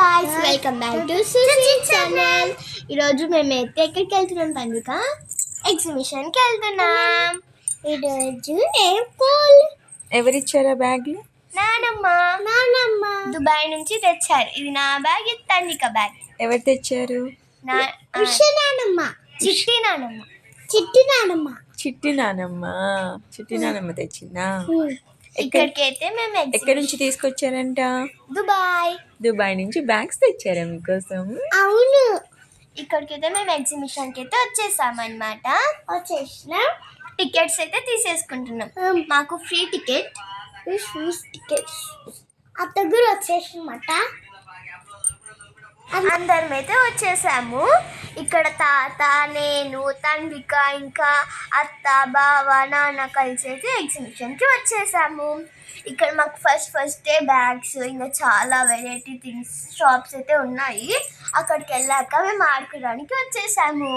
Guys, welcome back to Suji channel. ఈరోజు మేమైతే ఎక్కడికి వెళ్తున్నాం తన్విక? ఎగ్జిబిషన్కి వెళ్తున్నాం. ఈరోజు ఎవరిచ్చారా బ్యాగ్లు? నానమ్మ దుబాయ్ నుంచి తెచ్చారు. ఇది నా బ్యాగ్, ఇది తన్విక బ్యాగ్. ఎవరు తెచ్చారు? చిట్టి నానమ్మ తెచ్చిందా? ఇక్కడికైతే మేము ఎక్కడి నుంచి తీసుకొచ్చారంట? దుబాయ్ నుంచి బ్యాగ్స్ తెచ్చారా మీకోసం? అవును. ఇక్కడికైతే మేము ఎగ్జిబిషన్కి అయితే వచ్చేసామన్నమాట. టికెట్స్ అయితే తీసేసుకుంటున్నాం. మాకు ఫ్రీ టికెట్స్ దగ్గర వచ్చేసామన్నమాట. అందరం అయితే వచ్చేసాము. ఇక్కడ తాత, నేను, తన్విక, ఇంకా అత్త, బావ, నాన్న కలిసి అయితే ఎగ్జిబిషన్కి వచ్చేసాము. ఇక్కడ మాకు ఫస్ట్ డే బ్యాగ్స్, ఇంకా చాలా వెరైటీ థింగ్స్ షాప్స్ అయితే ఉన్నాయి. అక్కడికి వెళ్ళాక మేము ఆడుకోవడానికి వచ్చేసాము.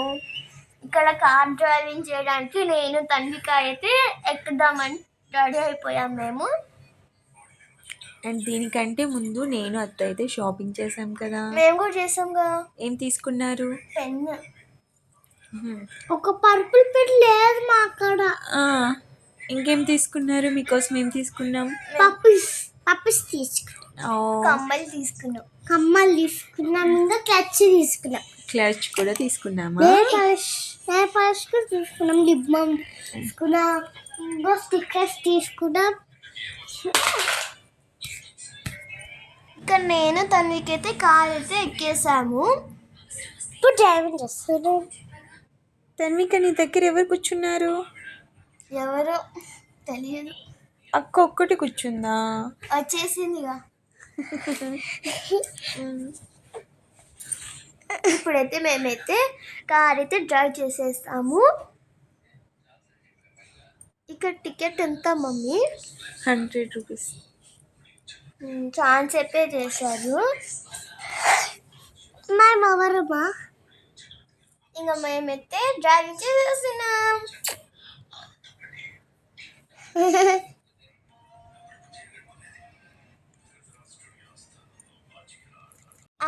ఇక్కడ కార్ డ్రైవింగ్ చేయడానికి నేను, తన్విక అయితే ఎక్కుదామని రెడీ అయిపోయాం మేము. అండ్ దీనికంటే ముందు నేను అత్త అయితే షాపింగ్ చేసాం కదా. మేము కూడా చేసాం కదా. ఏం తీసుకున్నారు? పెన్. ఒక పర్పుల్ పెన్ లేదు మా అక్కడ. ఇంకేం తీసుకున్నారు? మీకోసం ఏం తీసుకున్నాం? పప్పీస్ తీసుకున్నాం. కమ్మలు తీసుకున్నాం. ఇంకా క్లచ్ కూడా తీసుకున్నామా? తీసుకున్నాం. లిప్ బామ్ తీసుకున్నాం. ఇంకా స్టిక్కర్స్ తీసుకున్నాం. ఇక్కడ నేను తనకైతే కార్ అయితే ఎక్కేసాము. ఇప్పుడు డ్రైవింగ్ చేస్తాను. తన్విక, నీ దగ్గర ఎవరు కూర్చున్నారు? ఎవరో తెలియదు. అక్క ఒక్కటి కూర్చుందా? వచ్చేసిందిగా. ఇప్పుడైతే మేమైతే కార్ అయితే డ్రైవ్ చేసేస్తాము. ఇక్కడ టికెట్ ఎంత మమ్మీ? 100 రూపీస్. చాలా చెప్పే చేశారు. ఎవరమ్మా? ఇంకా మేమైతే డ్రైవింగ్ చేసేస్తున్నాం.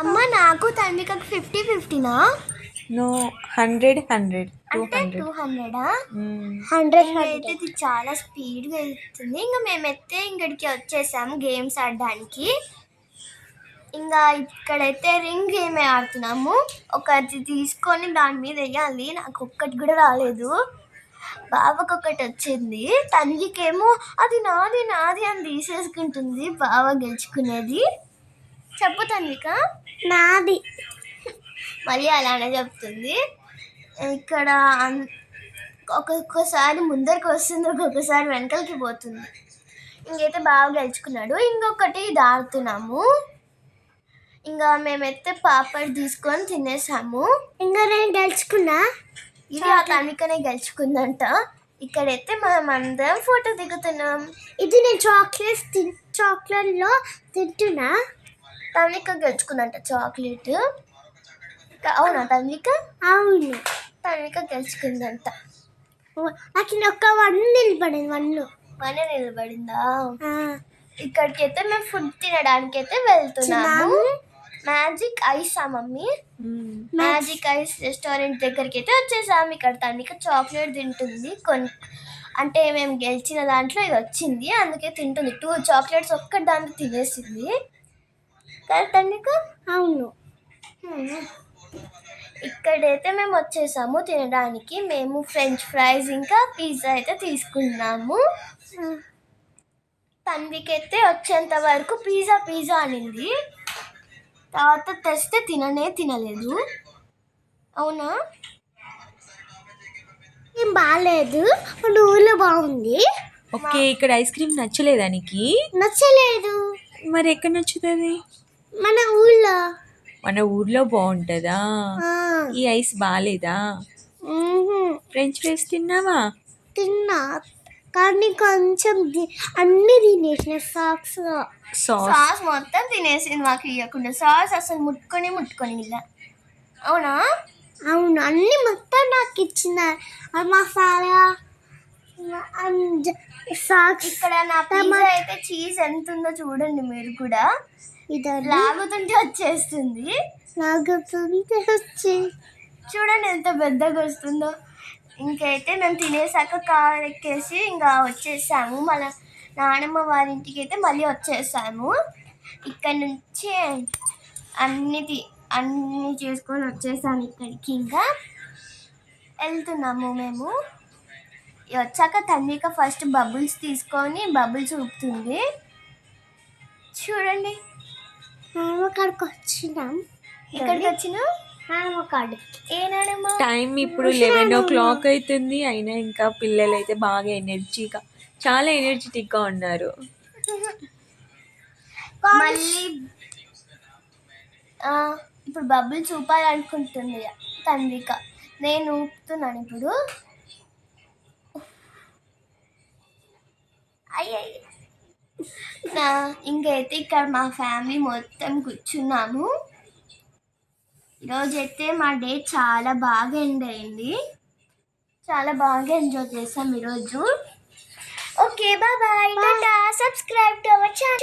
అమ్మ, నాకు తన్వికకు 50-50నా? నో, 100. 200 అయితే ఇది చాలా స్పీడ్గా వెళ్తుంది. ఇంకా మేమైతే ఇక్కడికి వచ్చేసాము గేమ్స్ ఆడడానికి. ఇంకా ఇక్కడైతే రింగ్ గేమ్ ఆడుతున్నాము. ఒకటి తీసుకొని దాని మీద వేయాలి. నాకు ఒక్కటి కూడా రాలేదు. బావకు ఒకటి వచ్చింది. తన్వికేమో అది నాది అని తీసేసుకుంటుంది. బావ గెలుచుకునేది. చెప్పు తన్విక. నాది. మళ్ళీ అలానే చెప్తుంది. ఇక్కడ ఒక్కొక్కసారి ముందరికి వస్తుంది, ఒక్కొక్కసారి వెనకలకి పోతుంది. ఇంకైతే బాగా గెలుచుకున్నాడు. ఇంకొకటి ఆడుతున్నాము. ఇంకా మేమైతే పాపడ్ తీసుకొని తినేసాము. ఇంకా నేను గెలుచుకున్నా. ఇది ఆ తన్వికనే గెలుచుకుందంట. ఇక్కడైతే మనం అందరం ఫోటో దిగుతున్నాం. ఇది నేను చాక్లెట్లో తింటున్నా. తన్విక గెలుచుకుందంట చాక్లెట్. అవునా తన్విక? అవును, తన్విక గెలుచుకుందంట. నాకు ఒక్క 1 నిలబడిందా? ఇక్కడికైతే మేము ఫుడ్ తినడానికి అయితే వెళ్తున్నాము. Magic ice mummy. Magic ice restaurant దగ్గరికి అయితే వచ్చేసాము. ఇక్కడ తన్విక చాక్లెట్ తింటుంది. అంటే మేము గెలిచిన దాంట్లో ఇది వచ్చింది, అందుకే తింటుంది. 2 చాక్లెట్స్ ఒక్కటి దాంట్లో తినేసింది కదా తన్విక? అవును. ఇక్కడైతే మేము వచ్చేసాము తినడానికి. మేము ఫ్రెంచ్ ఫ్రైస్ ఇంకా పిజ్జా అయితే తీసుకున్నాము. తన్వికైతే వచ్చేంత వరకు పిజ్జా అనింది. తర్వాత తెస్తే తినలేదు. అవునా? ఏం బాగాలేదు, ఊళ్ళో బాగుంది. ఓకే, ఇక్కడ ఐస్ క్రీమ్ నచ్చలేదా నీకు? నచ్చలేదు. మరి ఎక్కడ నచ్చుతుంది? మన ఊర్లో బాగుంటుందా? ఈ ఐస్ బాగాలేదా? ఫ్రెంచ్ ఫ్రైస్ తిన్నావా? తిన్నా, కానీ కొంచెం అన్ని తినేసిన. సాస్ మొత్తం తినేసింది. మాకు ఇవ్వకుండా సాస్ అసలు ముట్టుకొని ఇలా. అవునా? అవును, అన్ని మొత్తం నాకు ఇచ్చిన. మసాలా సాక్స్. ఇక్కడ నా పిజ్జా అయితే చీజ్ ఎంత ఉందో చూడండి మీరు కూడా. లాగుతుంటే వచ్చేస్తుంది. చూడండి ఎంత పెద్దగా వస్తుందో. ఇంకైతే మేము తినేసాక కార్ ఎక్కేసి ఇంకా వచ్చేసాము. మళ్ళీ నానమ్మ వారింటికి అయితే మళ్ళీ వచ్చేసాము. ఇక్కడ నుంచి అన్నీ చేసుకొని వచ్చేసాము. ఇక్కడికి ఇంకా వెళ్తున్నాము మేము. వచ్చాక తన్విక ఫస్ట్ బబుల్స్ తీసుకొని బబుల్స్ ఊపుతుంది. చూడండి నానమ్మకాడికి వచ్చినాం. ఎక్కడికి వచ్చినాం? నానమ్మ కాడు. ఏ నానమ్మ? టైం ఇప్పుడు 11 o'clock అవుతుంది. అయినా ఇంకా పిల్లలు అయితే బాగా చాలా ఎనర్జెటిక్గా ఉన్నారు. మళ్ళీ ఇప్పుడు బబుల్స్ ఊపాలనుకుంటుంది తన్విక. నేను ఊపుతున్నాను ఇప్పుడు. ఇంకైతే ఇక్కడ మా ఫ్యామిలీ మొత్తం కూర్చున్నాము. ఈరోజైతే మా డే చాలా బాగా ఎండ్ అయింది. చాలా బాగా ఎంజాయ్ చేసాం ఈరోజు. Okay bye. Tata. Subscribe to our channel.